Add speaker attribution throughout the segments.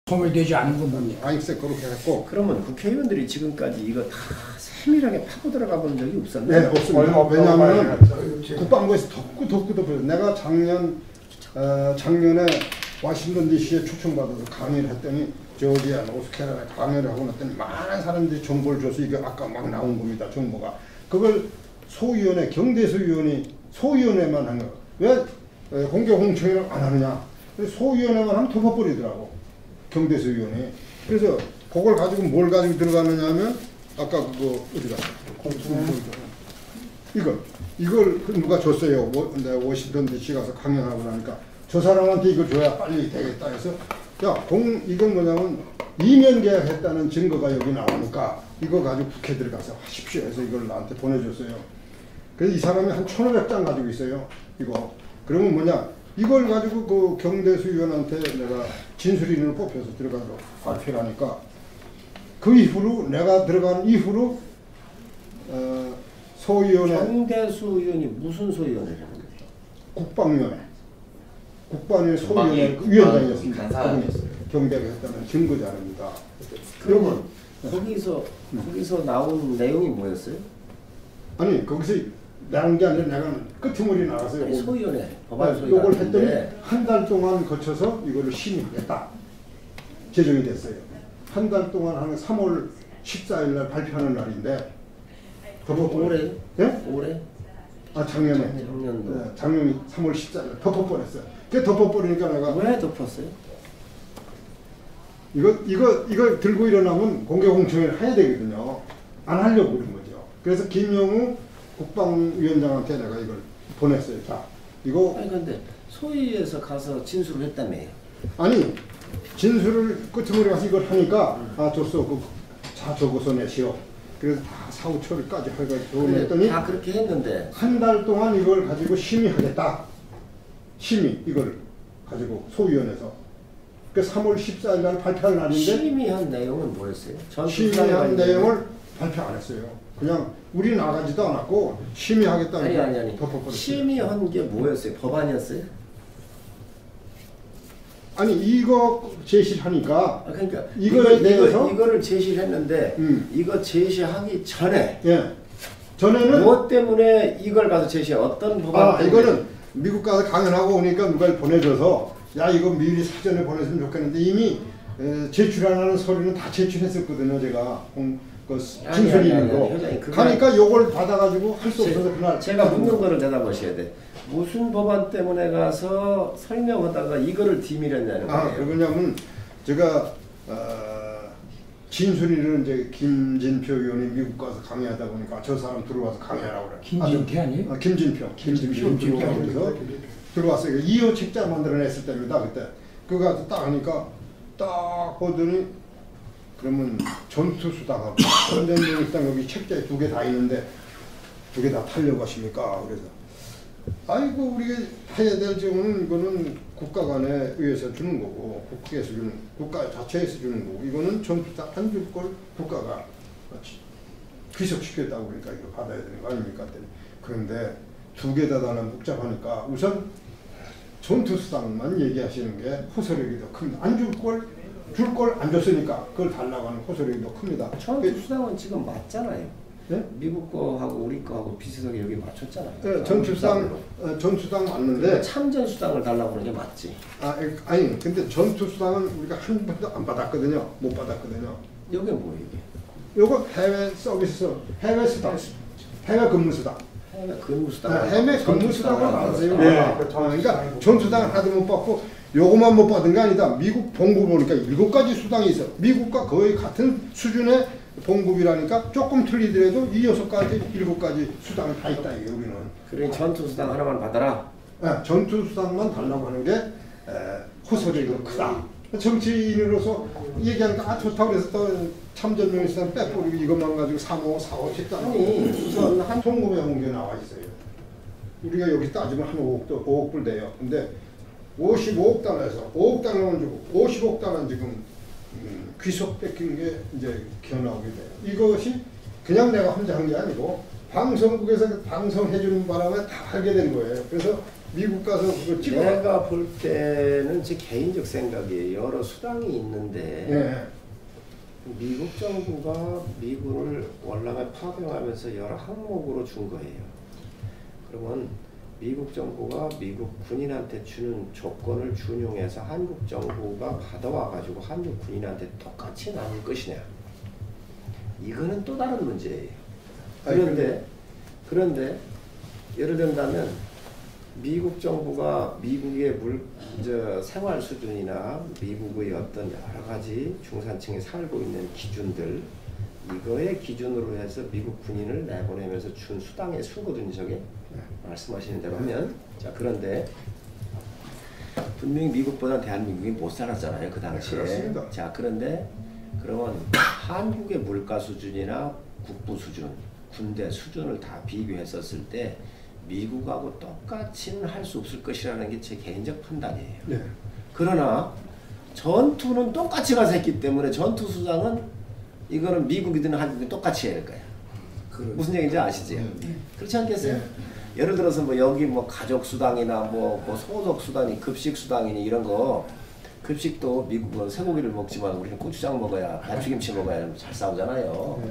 Speaker 1: 소멸되지 않은 겁니다.
Speaker 2: 글쎄 그렇게 했고.
Speaker 3: 그러면 국회의원들이 지금까지 이거 다 세밀하게 파고 들어가 본 적이 없었나요?
Speaker 2: 네, 없습니다. 왜냐하면 국방부에서 덮고 내가 작년에 워싱턴 DC에 초청받아서 강의를 했더니 조지아, 노스캐롤라이나 강의를 하고 났더니 많은 사람들이 정보를 줘서 이게 아까 막 나온 겁니다. 정보가. 그걸 소위원회, 경대수위원이 소위원회만 한 거. 왜 공개공청회를 안 하느냐. 소위원회만 하면 덮어버리더라고. 경대수위원회. 그래서 그걸 가지고 뭘 가지고 들어가느냐 하면 아까 그거 어디 갔어? 이걸 누가 줬어요. 내가 워싱턴 DC 가서 강연하고 나니까 저 사람한테 이걸 줘야 빨리 되겠다 해서 이건 뭐냐면 이면 계약했다는 증거가 여기 나오니까 이거 가지고 국회 들어가서 하십시오 해서 이걸 나한테 보내줬어요. 그래서 이 사람이 한 1,500장 가지고 있어요. 이거. 그러면 뭐냐? 이걸 가지고 그 경대수위원한테 내가 진술인을 뽑혀서 들어가서 발표를 하니까 그 이후로 내가 들어간 이후로 소위원회
Speaker 3: 경대수위원이 무슨 소위원회라는 거예요?
Speaker 2: 국방위원회 소위원회 위원장이었습니다.
Speaker 4: 간사였어요.
Speaker 2: 경대를 했다는 증거 자료입니다.
Speaker 3: 그러면 거기서 나온 내용이 뭐였어요?
Speaker 2: 아니 거기서 나온 게 아니라 내가 끄트머리 나가서
Speaker 3: 아니, 소위원회 법안 소위가
Speaker 2: 요걸 했더니 한 달 동안 거쳐서 이거를 심의하겠다 제정이 됐어요. 한 달 동안 하는 3월 14일 날 발표하는 날인데
Speaker 3: 올해?
Speaker 2: 예?
Speaker 3: 올해?
Speaker 2: 아 작년에
Speaker 3: 작년도.
Speaker 2: 네, 작년 3월 14일 덮어버렸어요. 그 덮어버리니까 내가
Speaker 3: 왜 덮었어요?
Speaker 2: 이걸 들고 일어나면 공개공청회를 해야 되거든요. 안 하려고 그런 거죠. 그래서 김영우 국방위원장한테 내가 이걸 보냈어요. 자, 이거
Speaker 3: 아니 근데 소위에서 가서 진술을 했다며요.
Speaker 2: 아니 진술을 끄트머리 가서 이걸 하니까 줬어. 자 적어서 내시오. 그래서 다 사후 처리까지 해가지고 했더니
Speaker 3: 다 그렇게 했는데
Speaker 2: 한 달 동안 이걸 가지고 심의하겠다. 이걸 가지고 소위원회에서 그 3월 14일 날 발표할 날인데
Speaker 3: 심의한 내용은 뭐였어요?
Speaker 2: 심의한 내용을 발표 안 했어요. 그냥 우리 나가지도 않았고 심의하겠다는
Speaker 3: 아니 심의한 게 뭐였어요? 법안이었어요?
Speaker 2: 아니 이거 제시를 하니까
Speaker 3: 그러니까
Speaker 2: 이거에 대해서
Speaker 3: 이거를 제시를 했는데 이거 제시하기 전에
Speaker 2: 전에는
Speaker 3: 무엇 때문에 이걸 가서 제시해? 어떤 법안 때문에?
Speaker 2: 이거는 미국 가서 강연하고 오니까 누가 보내줘서 야 이거 미리 사전에 보냈으면 좋겠는데 이미 제출하는 서류는 다 제출했었거든요. 제가 진술이 있는 거 가니까 요걸 받아가지고 할 수 없어서 그날
Speaker 3: 제가 묻는 거를 대답하셔야 돼. 무슨 법안 때문에 가서 설명하다가 이거를 디밀했냐는 거예요.
Speaker 2: 그러냐면 제가 진술이는 이제 김진표 의원이 미국 가서 강의하다 보니까 저 사람 들어와서 강의하라고 그래.
Speaker 1: 김진태 아니에요?
Speaker 2: 김진표 들어와서 들어왔어요. 2호 책자 만들어냈을 때입니다. 그때 그거 가서 딱 하니까 딱 보더니 그러면 전투수당하고 전쟁병수당 여기 책자에 2개 다 있는데 2개 다 타려고 하십니까? 그래서 아이고 우리가 해야 될 경우는 이거는 국가 간에 의해서 주는 거고 국회에서 주는 국가 자체에서 주는 거고 이거는 전투수당 안 줄 걸 국가가 귀속시켰다고 그러니까 이거 받아야 되는 거 아닙니까? 그런데 2개 다 나는 복잡하니까 우선 전투수당만 얘기하시는 게 호소력이 더 큽니다. 안 줄 걸 안 줬으니까 그걸 달라고 하는 호소력이 더 큽니다.
Speaker 3: 전투수당은 지금 맞잖아요.
Speaker 2: 네?
Speaker 3: 미국 거하고 우리 거하고 비슷하게 여기 맞췄잖아요.
Speaker 2: 네, 전투수당 맞는데
Speaker 3: 참전수당을 달라고 하는 게 맞지.
Speaker 2: 아니 근데 전투수당은 우리가 한 번도 안 받았거든요. 못 받았거든요.
Speaker 3: 이게 뭐예요 이게?
Speaker 2: 요거 해외 서비스, 해외 수당, 해외 근무수당.
Speaker 3: 해외 근무수당.
Speaker 2: 해외 근무수당을 받았어요. 그러니까 전투수당 하나도 못 받고 요것만 못 받은 게 아니다. 미국 봉급 보니까 7가지 수당이 있어. 미국과 거의 같은 수준의 봉급이라니까 조금 틀리더라도 이 6가지, 7가지 수당이 다 있다 이게 우리는.
Speaker 3: 그러니 전투수당 하나만 받아라.
Speaker 2: 전투수당만 달라고 하는 게 호소력이 더 크다. 정치인으로서 얘기하니까 좋다고 그래서 또 참전명수당 빼버리고 이것만 가지고 3호, 4호 책당
Speaker 3: 아니 우선 한
Speaker 2: 송금에 온 게 나와 있어요. 우리가 여기 따지면 한 5억 불 돼요. 근데 55억 달러에서 5억 달러만 주고 50억 달러는 지금 귀속 뺏긴 게 이제 기어나오게 돼요. 이것이 그냥 내가 혼자 한 게 아니고 방송국에서 방송해주는 바람에 다 하게 된 거예요. 그래서 미국 가서 그거 찍어.
Speaker 3: 내가 볼 때는 제 개인적 생각이에요. 여러 수당이 있는데
Speaker 2: 예.
Speaker 3: 미국 정부가 미군을 월남에 파병하면서 여러 항목으로 준 거예요. 그러면 미국 정부가 미국 군인한테 주는 조건을 준용해서 한국 정부가 받아와 가지고 한국 군인한테 똑같이 나눌 것이냐, 이거는 또 다른 문제예요. 그런데 예를 든다면 미국 정부가 미국의 생활 수준이나 미국의 어떤 여러 가지 중산층이 살고 있는 기준들, 이거의 기준으로 해서 미국 군인을 내보내면서 준 수당의 수거든요. 저게 말씀하시는 대로 하면. 자, 그런데 분명히 미국보다 대한민국이 못 살았잖아요, 그 당시에.
Speaker 2: 그렇습니다.
Speaker 3: 자, 그런데 그러면 한국의 물가 수준이나 국부 수준, 군대 수준을 다 비교했었을 때 미국하고 똑같이는 할 수 없을 것이라는 게 제 개인적 판단이에요.
Speaker 2: 네.
Speaker 3: 그러나 전투는 똑같이 가서 했기 때문에 전투 수당은 이거는 미국이든 한국이든 똑같이 해야 할 거야. 무슨 얘기인지 아시지? 그렇지 않겠어요? 예를 들어서 뭐 여기 뭐 가족 수당이나 뭐 소속 수당이 급식 수당이니 이런 거, 급식도 미국은 쇠고기를 먹지만 우리는 고추장 먹어야, 배추김치 먹어야 잘 싸우잖아요.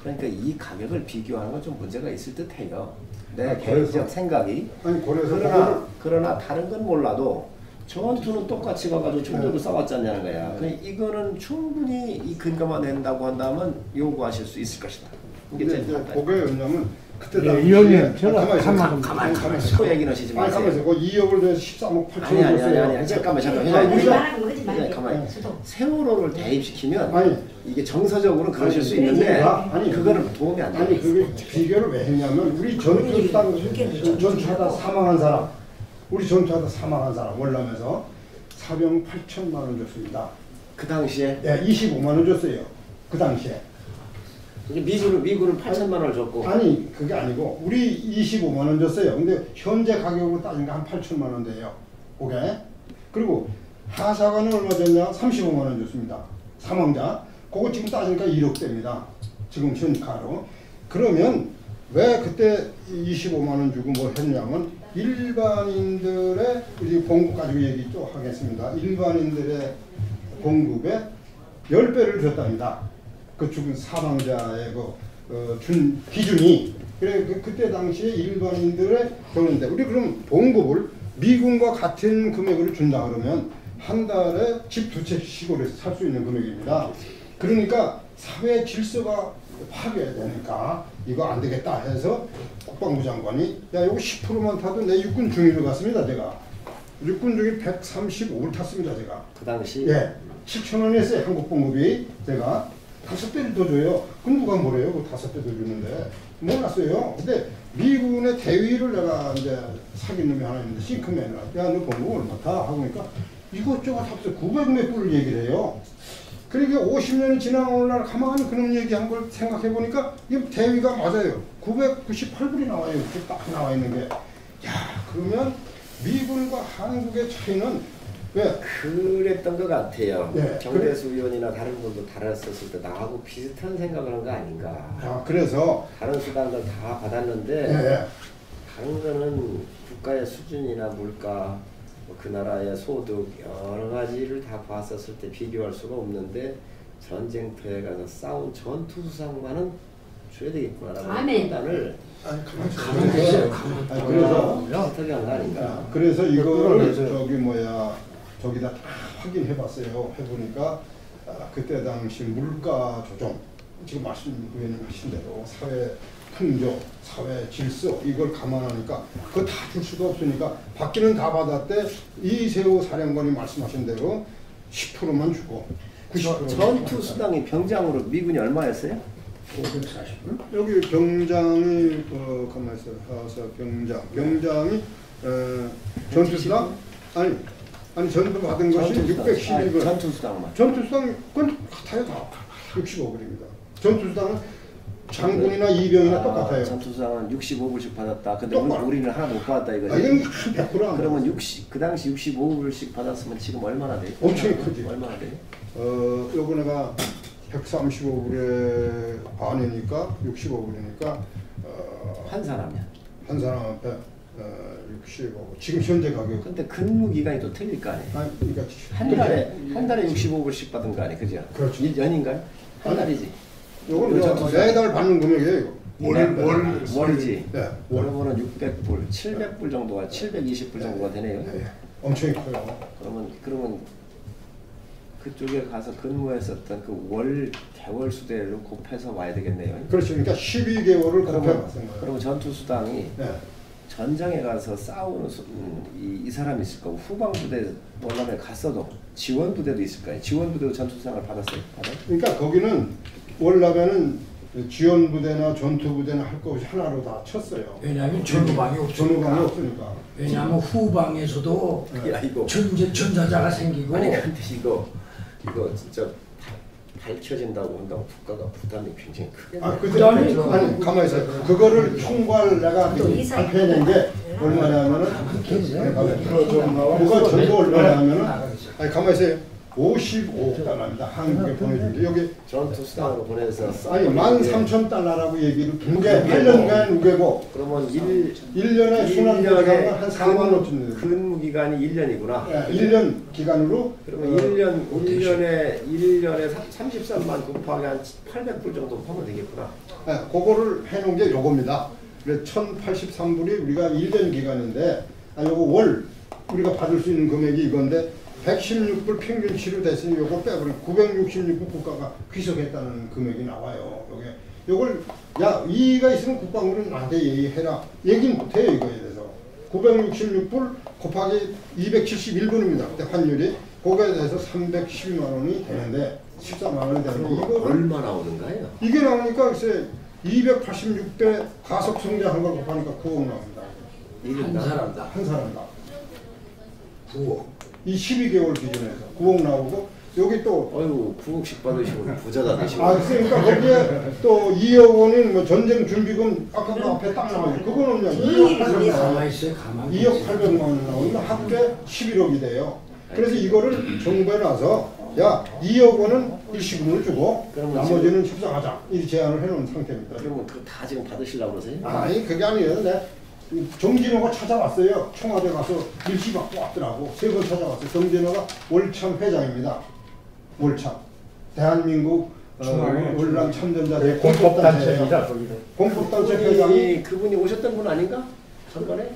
Speaker 3: 그러니까 이 가격을 비교하는 건 좀 문제가 있을 듯해요. 내 개인적 생각이.
Speaker 2: 아니
Speaker 3: 그러나 다른 건 몰라도 전투는 똑같이 가가지고 총들도 싸웠지 않냐는 거야. 이거는 충분히 이 근거만 낸다고 한다면 요구하실 수 있을 것이다. 이게 제
Speaker 2: 이제
Speaker 3: 판단.
Speaker 2: 그게 왜냐면 그때
Speaker 1: 예, 이 형님, 제가
Speaker 3: 가만히 또 얘기는 하시지
Speaker 2: 아니
Speaker 3: 마세요.
Speaker 2: 가만히 그 2억을 내서 13억 8천을
Speaker 3: 아니 잠깐만
Speaker 2: 우리가
Speaker 3: 가만히 세월호를 대입시키면
Speaker 2: 아니
Speaker 3: 이게 정서적으로 그러실 수 있는데 그거는 도움이 안
Speaker 2: 아니
Speaker 3: 돼요.
Speaker 2: 그게 비교를 왜 했냐면 우리 전투하다 사망한 사람, 우리 전투하다 사망한 사람 월남에서 사병 8천만 원 줬습니다.
Speaker 3: 그 당시에
Speaker 2: 네, 25만 원 줬어요. 그 당시에.
Speaker 3: 미군은 8천만 원을 줬고.
Speaker 2: 아니 그게 아니고 우리 25만 원 줬어요. 근데 현재 가격으로 따지니까 한 8천만 원 돼요. 그게. 그리고 하사관은 얼마 줬냐? 35만 원 줬습니다. 사망자. 그거 지금 따지니까 1억 됩니다. 지금 현가로. 그러면 왜 그때 25만 원 주고 뭐 했냐면 일반인들의 우리 공급 가지고 얘기 좀 하겠습니다. 일반인들의 공급에 10배를 줬답니다. 그 죽은 사망자의 준 기준이. 그래 그때 당시에 일반인들의 경우인데 우리 그럼 봉급을 미군과 같은 금액으로 준다 그러면 한 달에 집 두 채 시골에서 살 수 있는 금액입니다. 그러니까 사회 질서가 파괴되니까 이거 안 되겠다 해서 국방부 장관이 야 이거 10%만 타도 내 육군 중위로 갔습니다. 제가 육군 중위 135를 탔습니다. 제가
Speaker 3: 그 당시.
Speaker 2: 예, 7,000원 했어요. 한국 봉급이. 제가 5배를 더 줘요. 그 누가 뭐래요? 그 5배 더 주는데 몰랐어요. 근데 미군의 대위를 내가 이제 사귄 놈이 하나 있는데 싱크맨을 야너 봉급 얼마 타? 하고 보니까 이것저것 합쳐 900몇 불을 얘기를 해요. 그러니까 50년이 지나고 오늘날 가만히 그런 얘기한 걸 생각해 보니까 이 대위가 맞아요. 998불이 나와요. 이렇게 딱 나와 있는 게. 야, 그러면 미군과 한국의 차이는 왜?
Speaker 3: 그랬던 것 같아요.
Speaker 2: 네,
Speaker 3: 정대수 의원이나 다른 분도 달았었을 때 나하고 비슷한 생각을 한 거 아닌가.
Speaker 2: 아, 그래서
Speaker 3: 다른 수단들 다 받았는데
Speaker 2: 예.
Speaker 3: 다른 거는 국가의 수준이나 물가, 그 나라의 소득 여러 가지를 다 봤었을 때 비교할 수가 없는데 전쟁터에 가서 싸운 전투 수상만은 줘야 되겠구나라는 판단을
Speaker 2: 아니 가만히 계세요. 그래서
Speaker 3: 어떻게 거 아닌가.
Speaker 2: 그래서 이거를 저기다 다 확인해봤어요. 해보니까 그때 당시 물가 조정, 지금 의원님 하신 대로 사회 풍조, 사회 질서 이걸 감안하니까 그거 다 줄 수가 없으니까 받기는 다 받았대. 이세호 사령관이 말씀하신 대로 10%만 주고 90%만
Speaker 3: 전투 수당이 병장으로 미군이 얼마였어요?
Speaker 1: 540불?
Speaker 2: 여기 병장이 가만 있어요. 하사 병장이 전투수당 아니 전투 받은 것이 612불.
Speaker 3: 전투수당만.
Speaker 2: 전투수당 그건 같아요 다 65불입니다. 전투수당은 장군이나 이병이나 똑같아요.
Speaker 3: 전투수당은 65불씩 받았다. 근데
Speaker 2: 똑바로.
Speaker 3: 우리는 하나 못 받았다 이거지.
Speaker 2: 이건 100%안
Speaker 3: 그러면 그 당시 65불씩 받았으면 지금 얼마나 돼요?
Speaker 2: 엄청 크지.
Speaker 3: 얼마나 돼요?
Speaker 2: 요거 내가 135불에 반이니까 65불이니까
Speaker 3: 한 사람이야.
Speaker 2: 한 사람 앞에 65. 지금 현재 가격.
Speaker 3: 근데 근무 기간이 또 틀릴 거 아니에요.
Speaker 2: 아니, 그러니까
Speaker 3: 한 달에 65불씩 받은 거 아니에요, 그죠?
Speaker 2: 그렇죠.
Speaker 3: 1년인가요? 한 달이지.
Speaker 2: 요건 매달 받는 금액이에요, 이거.
Speaker 3: 월이지.
Speaker 2: 네.
Speaker 3: 그러면은 600불, 700불 정도가 720불 정도가 되네요.
Speaker 2: 네. 엄청 커요.
Speaker 3: 그러면 그쪽에 가서 근무했었던 그 월 개월 수대를 곱해서 와야 되겠네요.
Speaker 2: 그렇죠. 그러니까 12개월을 곱해봤은 거예요.
Speaker 3: 그러면 전투 수당이
Speaker 2: 네.
Speaker 3: 전장에 가서 싸우는 이 사람이 있을 거고 후방 부대 월남에 갔어도 지원 부대도 있을 거예요. 지원 부대도 전투 수당을 받았어요.
Speaker 2: 그러니까 거기는 월남에는 지원 부대나 전투 부대나 할 거 없이 하나로 다 쳤어요.
Speaker 1: 왜냐하면 전후방이
Speaker 2: 전후방이
Speaker 1: 없으니까.
Speaker 2: 없으니까.
Speaker 1: 왜냐하면 후방에서도
Speaker 3: 야 이거
Speaker 1: 전사자가 생기고.
Speaker 3: 아니 근데 이거 진짜 밝혀진다고 한다고 국가가 부담이 굉장히 크겠네.
Speaker 2: 그다음에 아니 가만히 있어요. 그거를 총괄 내가 발표해낸 게 얼마냐면은 그거 전부 얼마냐면은 아니 가만히 있어요. 55억 달러입니다. 한국에 보내준 게 여기
Speaker 3: 전투 수당으로 보내서
Speaker 2: 아니 13,000달러라고 얘기를 두개 8년간 우개고
Speaker 3: 그러면
Speaker 2: 1년에 순환비가 한 4만 5천
Speaker 3: 근무 기간이 1년이구나.
Speaker 2: 네, 1년 기간으로
Speaker 3: 그러면 1년에 33만 곱하기 한 800불 정도 하면 되겠구나.
Speaker 2: 네, 그거를 해놓은 게 요겁니다. 그래서 1,083불이 우리가 1년 기간인데 요거 월 우리가 받을 수 있는 금액이 이건데 116불 평균치로 됐으니 요거 빼버리면 966불 국가가 귀속했다는 금액이 나와요. 요걸 야 이의가 있으면 국방부는 나한테 얘기해라. 얘기는 못해요 이거에 대해서. 966불 곱하기 271분입니다. 그때 환율이 거기에 대해서 312만 원이 되는데 14만 원이 되는데 이거
Speaker 3: 얼마 나오는가요?
Speaker 2: 이게 나오니까 글쎄 286배 가속 성장한 걸 곱하니까 9억 나옵니다.
Speaker 1: 한 사람당.
Speaker 2: 한 사람당
Speaker 1: 9억.
Speaker 2: 이 12개월 기준에서 9억 나오고 여기 또
Speaker 3: 어이구 9억씩 받으시고 부자다 되시고.
Speaker 2: 그러니까 거기에 또 2억 원인 뭐 전쟁 준비금 아까 그 앞에 딱 나와요. 그거는 그냥 2억 800만 원.
Speaker 1: 가만히 있어요. 가만히.
Speaker 2: 2억 800만 원 나오면 합계 11억이 돼요. 그래서 이거를 정부에 나서 야 2억 원은 일시금을 주고 나머지는 협상하자 이 제안을 해놓은 상태입니다.
Speaker 3: 그러면 그거 다 지금 받으시려고 그러세요?
Speaker 2: 아니 그게 아니에요. 정진호가 찾아왔어요. 청와대 가서 일시 받고 왔더라고. 3번 찾아왔어요. 정진호가 월참 회장입니다. 월참. 대한민국 월남 참전자대
Speaker 4: 공법단체입니다.
Speaker 2: 공법단체 회장이
Speaker 3: 그분이 오셨던 분 아닌가? 전번에?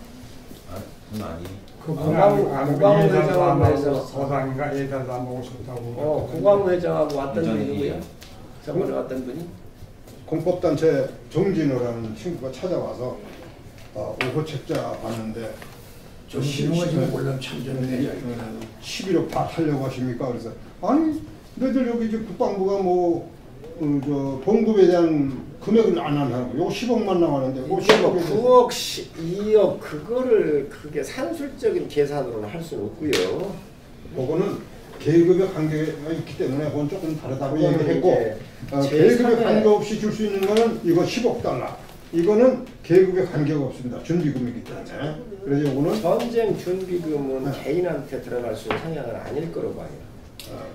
Speaker 4: 아니.
Speaker 3: 고광 회장하고
Speaker 4: 서당인가 예단도 안 오셨다고.
Speaker 3: 고광 회장하고 왔던 분이 누구야? 저번에 왔던 분이?
Speaker 2: 공법단체 정진호라는 친구가 찾아와서 오호책자 봤는데
Speaker 1: 정진호가 지금 월남 참전에
Speaker 2: 11억 다 타려고 하십니까? 그래서 아니 너희들 여기 이제 국방부가 뭐 봉급에 대한 금액을 안 한다고 요거 10억만 나가는데
Speaker 3: 이거 9억, 2억 그거를 그게 산술적인 계산으로는 할 수는 없고요.
Speaker 2: 그거는 계급의 관계가 있기 때문에 그건 조금 다르다고 얘기했고 계급의 관계없이 줄 수 있는 거는 이거 10억 달러 이거는 계급의 관계가 없습니다. 준비금이기 때문에. 그래서 이거는
Speaker 3: 전쟁 준비금은 개인한테 들어갈 수 있는 성향은 아닐 거라고 봐요.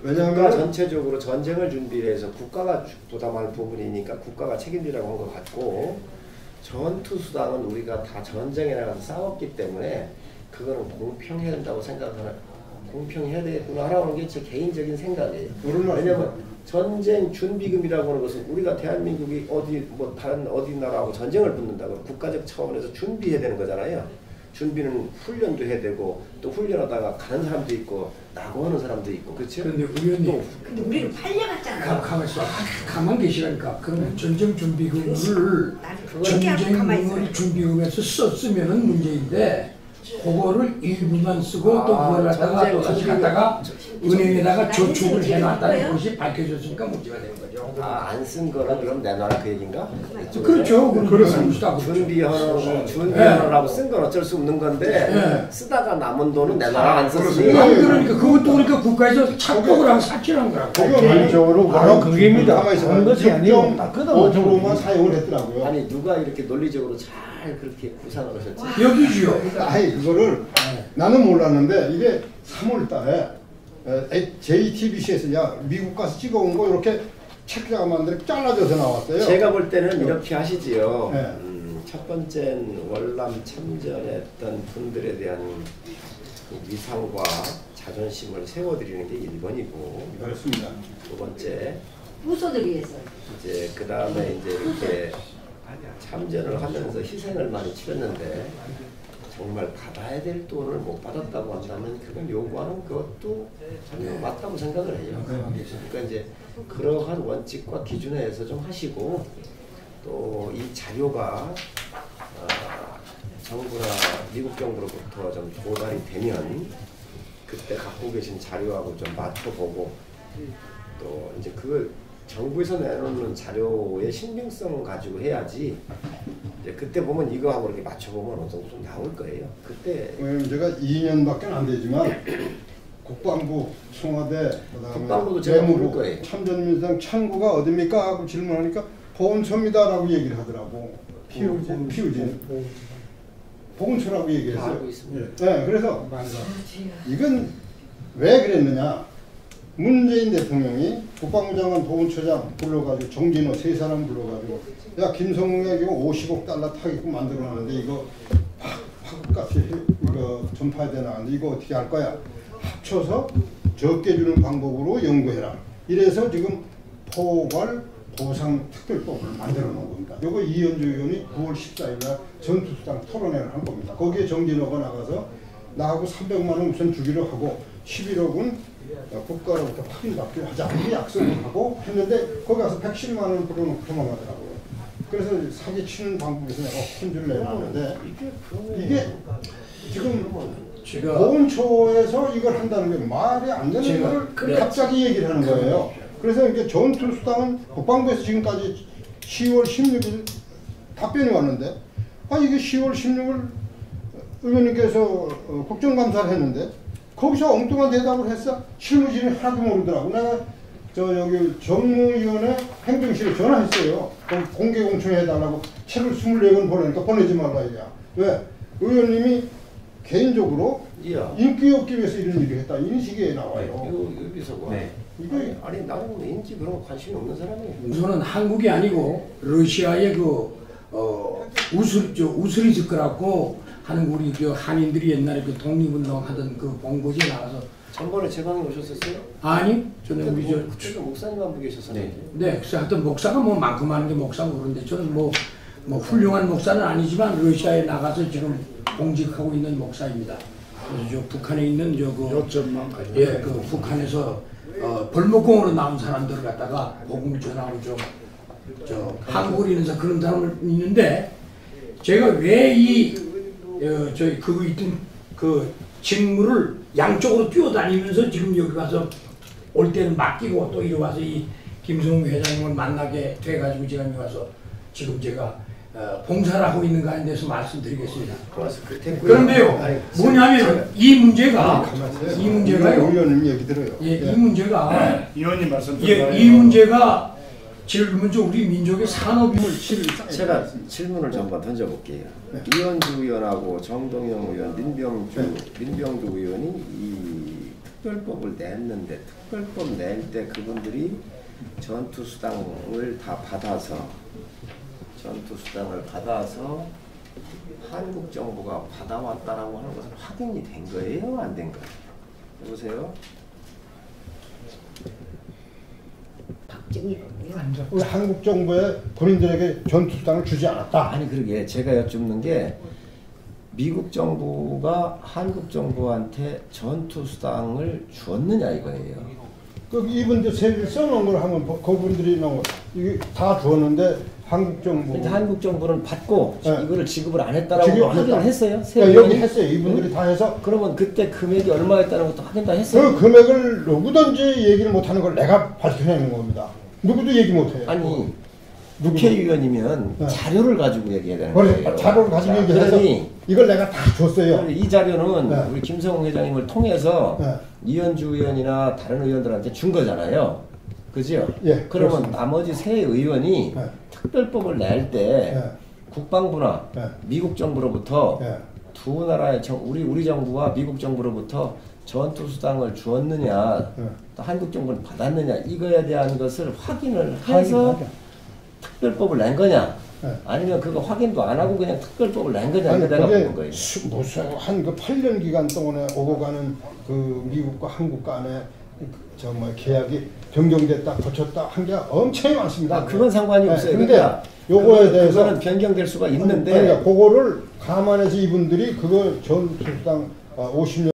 Speaker 2: 왜냐하면
Speaker 3: 국가 전체적으로 전쟁을 준비해서 국가가 부담할 부분이니까 국가가 책임지라고 한 것 같고 전투 수당은 우리가 다 전쟁에 나가서 싸웠기 때문에 그거는 공평해야 된다고 생각하는 공평해야 되구나 하라는 게 제 개인적인 생각이에요. 왜냐면 전쟁 준비금이라고 하는 것은 우리가 대한민국이 다른 어디 나라하고 전쟁을 붙는다고 국가적 차원에서 준비해야 되는 거잖아요. 준비는 훈련도 해야 되고 또 훈련하다가 가는 사람도 있고 낙오하는 사람도 있고 그렇죠?
Speaker 1: 그런데 의원님
Speaker 5: 근데 우리는 팔려갔잖아.
Speaker 1: 가만히 있어. 가만 계시라니까. 그러면 전쟁 준비금을
Speaker 5: 가만히
Speaker 1: 전쟁
Speaker 5: 있어.
Speaker 1: 준비금에서 썼으면은 문제인데 그거를 일부만 쓰고 또 그걸 갖다가 또 다시 갖다가 은행에다가 저축을 해놨다는 것이 밝혀졌으니까 문제가 되는 거죠.
Speaker 3: 안 쓴 거는 그럼 내놔라 그 얘기인가?
Speaker 1: 그렇죠. 그렇습니다.
Speaker 3: 준비하느라고 쓴 건 어쩔 수 없는 건데 쓰다가 남은 돈은 내놔라 안 썼으니
Speaker 1: 그러니까 그것도 그러니까 국가에서 착복을 하고 사치한 거라고.
Speaker 4: 개인적으로 바로 그게입니다.
Speaker 2: 가만히 있어봐.
Speaker 4: 그런 것이 아니고 딱 끊어가지고.
Speaker 2: 5%만 사용을 했더라고요.
Speaker 3: 아니 누가 이렇게 논리적으로 잘 그렇게 구상을 하셨지?
Speaker 1: 여기지요.
Speaker 2: 아니 그거를 나는 몰랐는데 이게 3월 달에 JTBC에서 야 미국 가서 찍어온 거 이렇게 책자가 만들어 잘라져서 나왔어요.
Speaker 3: 제가 볼 때는 이렇게 하시지요.
Speaker 2: 네.
Speaker 3: 첫 번째는 월남 참전했던 분들에 대한 위상과 자존심을 세워드리는 게 1번이고,
Speaker 2: 그렇습니다.
Speaker 3: 두 번째
Speaker 5: 후손을 위해서.
Speaker 3: 이제 그 다음에 이제 이렇게 참전을 하면서 희생을 많이 치렀는데 정말 받아야 될 돈을 못 받았다고 한다면 그걸 요구하는 것도 저는 맞다고 생각을 해요. 그러니까 이제 그러한 원칙과 기준에서 좀 하시고, 또 이 자료가 정부나 미국 정부로부터 좀 도달이 되면 그때 갖고 계신 자료하고 좀 맞춰보고, 또 이제 그 정부에서 내놓는 자료의 신빙성 가지고 해야지, 이제 그때 보면 이거하고 이렇게 맞춰보면 어느 정도 좀 나올 거예요. 그때
Speaker 2: 왜냐면 제가 2년밖에 안 되지만 국방부, 청와대,
Speaker 3: 국방부도
Speaker 2: 그다음에
Speaker 3: 제가 모를
Speaker 2: 내무부,
Speaker 3: 거예요.
Speaker 2: 참전민상 창구가 어딥니까? 하고 질문하니까 보훈처입니다라고 얘기를 하더라고. 피우진. 보훈처라고 얘기를
Speaker 3: 다
Speaker 2: 했어요.
Speaker 3: 알고 있습니다.
Speaker 2: 네, 그래서 이건 왜 그랬느냐? 문재인 대통령이 국방부 장관, 보훈처장 불러가지고 정진호 세 사람 불러가지고, 야 김성웅에게 50억 달러 타겠고 만들어놨는데 이거 파급같이 이거 전파해야 되나? 이거 어떻게 할 거야? 합쳐서 적게 주는 방법으로 연구해라. 이래서 지금 포괄 보상특별법을 만들어 놓은 겁니다. 이거 이현주 의원이 9월 14일 날 전투수당 토론회를 한 겁니다. 거기에 정진호가 나가서 나하고 300만 원 우선 주기로 하고 11억은 국가로부터 확인받기로 하자 이렇게 약속을 하고 했는데, 거기 가서 110만 원 불어놓고 도망가더라고요. 그래서 사기치는 방법에서 내가 혼주를 내놨는데, 이게 지금 보훈처에서 이걸 한다는 게 말이 안 되는 걸 갑자기 얘기를 하는 거예요. 그래서 이게 전투수당은 국방부에서 지금까지 10월 16일 답변이 왔는데, 이게 10월 16일 의원님께서 국정감사를 했는데 거기서 엉뚱한 대답을 했어. 실무진이 하나도 모르더라고. 내가 여기 정무위원회 행정실에 전화했어요. 공개 공청해달라고 책을 24권 보내니까 보내지 말라 이거야. 왜? 의원님이 개인적으로 인기 얻기 위해서 이런 일을 했다. 이런 식의 나와요.
Speaker 3: 여기서
Speaker 1: 네.
Speaker 3: 이거 아니 나는 왠지 그런 거 관심이 없는 사람이에요.
Speaker 1: 우선은 한국이 아니고 러시아의 우스리즈 거라고 하는 우리 한인들이 옛날에 그 독립운동하던 그 본고지에 나가서.
Speaker 3: 전번에 제 방에 오셨었어요?
Speaker 1: 아니, 저는 우리
Speaker 3: 그때도 목사님 한 분 계셨었는데.
Speaker 1: 네, 그래서 하여튼 목사가 뭐 많고 많은 게 목사고 그런데 저는 뭐 훌륭한 목사는 아니지만 러시아에 나가서 지금 공직하고 있는 목사입니다. 그래서 저 북한에 있는 그 북한에서 벌목공으로 나온 사람들을 갖다가 복음을 전하고 한국에 있는 그런 사람을 있는데, 제가 왜 그거 있던 그 직무를 양쪽으로 뛰어다니면서 지금 여기 와서 올 때는 맡기고 또 이리 와서 이 김성웅 회장님을 만나게 돼가지고 제가 여기 와서 지금 제가 봉사를 하고 있는가에 대해서 말씀드리겠습니다. 그런데요, 뭐냐면 이 문제가요.
Speaker 2: 의원님 얘기 들어요.
Speaker 1: 이 문제가
Speaker 4: 의원님 말씀
Speaker 1: 이 문제가 제일 먼저 우리 민족의 산업임을
Speaker 3: 제가 질문을 좀 한번 던져볼게요. 이현주 의원하고 정동영 의원, 민병주 의원이 이 특별법을 냈는데, 특별법 낼 때 그분들이 전투수당을 다 받아서 한국 정부가 받아왔다라고 하는 것은 확인이 된 거예요? 안 된 거예요? 여보세요?
Speaker 2: 우리 한국 정부에 군인들에게 전투수당을 주지 않았다.
Speaker 3: 아니 그러게 제가 여쭙는 게, 미국 정부가 한국 정부한테 전투수당을 주었느냐 이거예요.
Speaker 2: 이분들 세비를 써놓은 걸 하면 그분들이 이게 다 주었는데 한국 정부.
Speaker 3: 근데 한국 정부는 받고
Speaker 2: 네.
Speaker 3: 이거를 지급을 안 했다라고 확인을 했어요?
Speaker 2: 여기 했어요. 이분들이 다 해서.
Speaker 3: 그러면 그때 금액이 얼마였다는 것도 확인 다 했어요?
Speaker 2: 그 금액을 누구든지 얘기를 못하는 걸 내가 밝혀내는 겁니다. 누구도 얘기 못해요.
Speaker 3: 아니 국회의원이면
Speaker 2: 네.
Speaker 3: 자료를 가지고 얘기해야 되는
Speaker 2: 그래,
Speaker 3: 거예요.
Speaker 2: 자료를 가지고 얘기해서 이걸 내가 다 줬어요.
Speaker 3: 이 자료는
Speaker 2: 네.
Speaker 3: 우리 김성웅 회장님을 통해서
Speaker 2: 네.
Speaker 3: 이현주 의원이나 다른 의원들한테 준 거잖아요. 그죠?
Speaker 2: 예,
Speaker 3: 그러면
Speaker 2: 그렇습니다.
Speaker 3: 나머지 세 의원이
Speaker 2: 네.
Speaker 3: 특별법을 낼 때
Speaker 2: 네.
Speaker 3: 국방부나
Speaker 2: 네.
Speaker 3: 미국 정부로부터
Speaker 2: 네.
Speaker 3: 두 나라의 우리 정부와 미국 정부로부터 전투수당을 주었느냐,
Speaker 2: 네.
Speaker 3: 또 한국 정부는 받았느냐, 이거에 대한 것을 확인을 해서 특별법을 낸 거냐, 아니면 그거 확인도 안 하고 그냥 특별법을 낸 거냐
Speaker 2: 아니
Speaker 3: 이거 내가
Speaker 2: 그게
Speaker 3: 보는 거예요.
Speaker 2: 무슨 한 그 8년 기간 동안에 오고 가는 그 미국과 한국 간에 저 뭐 계약이 변경됐다 고쳤다 한 게 엄청 많습니다.
Speaker 3: 아, 그건 상관이 없어요.
Speaker 2: 근데
Speaker 3: 그러니까
Speaker 2: 요거에 대해서
Speaker 3: 그거는 변경될 수가 있는데
Speaker 2: 그러니까 그거를 감안해서 이분들이 그거 전 수당 50년